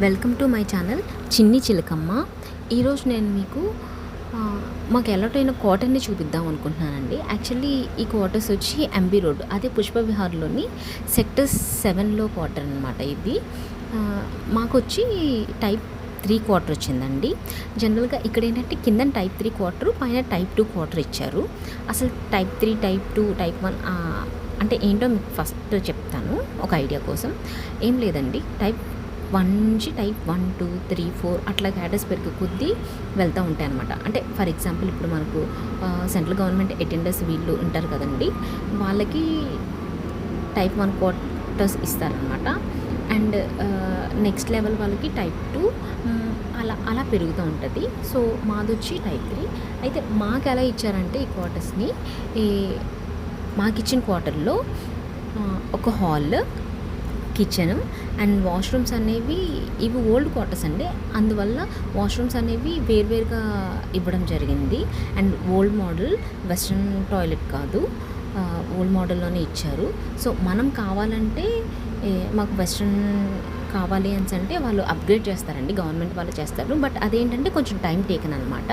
Welcome to my channel చిన్ని చిలకమ్మ. ఈరోజు నేను మీకు మాకు అలర్ట్ అయిన క్వార్టర్ని చూపిద్దాం అనుకుంటున్నానండి. యాక్చువల్లీ ఈ క్వార్టర్స్ వచ్చి ఎంబీ రోడ్, అదే పుష్ప విహార్లోని సెక్టర్ 7లో క్వార్టర్ అనమాట. ఇది మాకు వచ్చి టైప్ 3 క్వార్టర్ వచ్చిందండి. జనరల్గా ఇక్కడ ఏంటంటే కింద టైప్ 3 క్వార్టర్, పైన టైప్ 2 క్వార్టర్ ఇచ్చారు. అసలు టైప్ 3, టైప్ 2, టైప్ 1 అంటే ఏంటో మీకు ఫస్ట్ చెప్తాను ఒక ఐడియా కోసం. ఏం లేదండి, టైప్ 1 నుంచి టైప్ 1, 2, 3, 4 అట్లా క్యాటర్స్ పెరిగే కొద్దీ వెళ్తూ ఉంటాయి అనమాట. అంటే ఫర్ ఎగ్జాంపుల్ ఇప్పుడు మనకు సెంట్రల్ గవర్నమెంట్ అటెండర్స్ వీళ్ళు ఉంటారు కదండి, వాళ్ళకి టైప్ 1 క్వార్టర్స్ ఇస్తారనమాట. అండ్ నెక్స్ట్ లెవెల్ వాళ్ళకి టైప్ 2 అలా అలా పెరుగుతూ ఉంటుంది. సో మాది వచ్చి టైప్ 3. అయితే మాకు ఎలా ఇచ్చారంటే ఈ క్వార్టర్స్ని, మాకు ఇచ్చిన క్వార్టర్లో ఒక హాల్, కిచెన్ అండ్ వాష్రూమ్స్ అనేవి ఇవి ఓల్డ్ క్వార్టర్స్ అండి. అందువల్ల వాష్రూమ్స్ అనేవి వేరువేరుగా ఇవ్వడం జరిగింది. And old model western toilet కాదు, ఓల్డ్ మోడల్లోనే ఇచ్చారు. సో మనం కావాలంటే మాకు వెస్ట్రన్ కావాలి అని అంటే వాళ్ళు అప్గ్రేడ్ చేస్తారండి, గవర్నమెంట్ వాళ్ళు చేస్తారు. బట్ అదేంటంటే కొంచెం టైం టేకన్ అనమాట.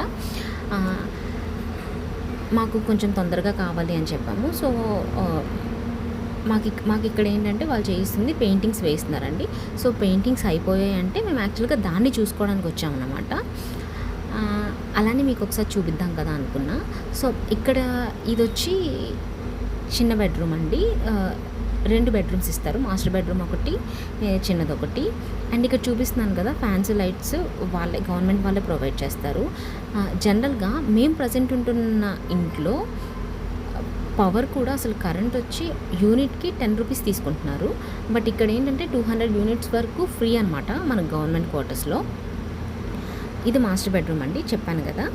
మాకు కొంచెం తొందరగా కావాలి అని చెప్పాము. సో మాకు ఇక్కడ ఏంటంటే వాళ్ళు చేయిస్తుంది పెయింటింగ్స్ వేస్తున్నారండి. సో పెయింటింగ్స్ అయిపోయాయి అంటే మేము యాక్చువల్గా దాన్ని చూసుకోవడానికి వచ్చామన్నమాట. అలానే మీకు ఒకసారి చూపిద్దాం కదా అనుకున్నా. సో ఇక్కడ ఇది వచ్చి చిన్న బెడ్రూమ్ అండి. 2 బెడ్రూమ్స్ ఇస్తారు, మాస్టర్ బెడ్రూమ్ ఒకటి, చిన్నదొకటి. అండ్ ఇక్కడ చూపిస్తున్నాను కదా, ఫ్యాన్స్ లైట్స్ వాళ్ళే, గవర్నమెంట్ వాళ్ళే ప్రొవైడ్ చేస్తారు. జనరల్గా మేము ప్రజెంట్ ఉంటున్న ఇంట్లో పవర్ కూడా అసలు కరెంట్ వచ్చి యూనిట్కి 10 రూపీస్ తీసుకుంటున్నారు. బట్ ఇక్కడ ఏంటంటే 200 యూనిట్స్ వరకు ఫ్రీ అనమాట మన గవర్నమెంట్ క్వార్టర్స్లో. ఇది మాస్టర్ బెడ్రూమ్ అండి, చెప్పాను కదా.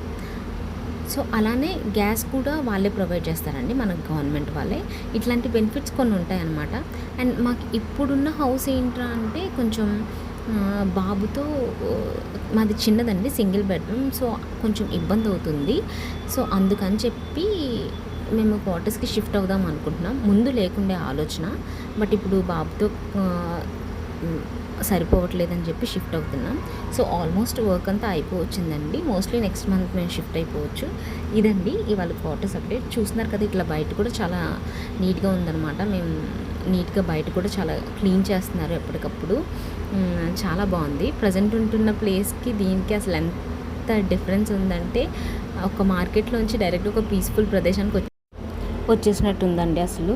సో అలానే గ్యాస్ కూడా వాళ్ళే ప్రొవైడ్ చేస్తారండి, మన గవర్నమెంట్ వాళ్ళే. ఇట్లాంటి బెనిఫిట్స్ కొన్ని ఉంటాయన్నమాట. అండ్ మాకు ఇప్పుడున్న హౌస్ ఏంట్రా అంటే కొంచెం బాబుతో, మాది చిన్నదండి, సింగిల్ బెడ్రూమ్. సో కొంచెం ఇబ్బంది అవుతుంది. సో అందుకని చెప్పి మేము క్వార్టర్స్కి షిఫ్ట్ అవుదాం అనుకుంటున్నాం. ముందు లేకుండే ఆలోచన, బట్ ఇప్పుడు బాబుతో సరిపోవట్లేదని చెప్పి షిఫ్ట్ అవుతున్నాం. సో ఆల్మోస్ట్ వర్క్ అంతా అయిపోవచ్చిందండి. మోస్ట్లీ నెక్స్ట్ మంత్ మేము షిఫ్ట్ అయిపోవచ్చు. ఇదండి ఇవాళ క్వార్టర్స్ అప్డేట్. చూస్తున్నారు కదా, ఇట్లా బయట కూడా చాలా నీట్గా ఉందన్నమాట. మేము నీట్గా బయట కూడా చాలా క్లీన్ చేస్తున్నారు ఎప్పటికప్పుడు. చాలా బాగుంది. ప్రజెంట్ ఉంటున్న ప్లేస్కి దీనికి అసలు ఎంత డిఫరెన్స్ ఉందంటే, ఒక మార్కెట్లోంచి డైరెక్ట్ ఒక పీస్ఫుల్ ప్రదేశానికి వచ్చేసినట్టు ఉందండి అసలు.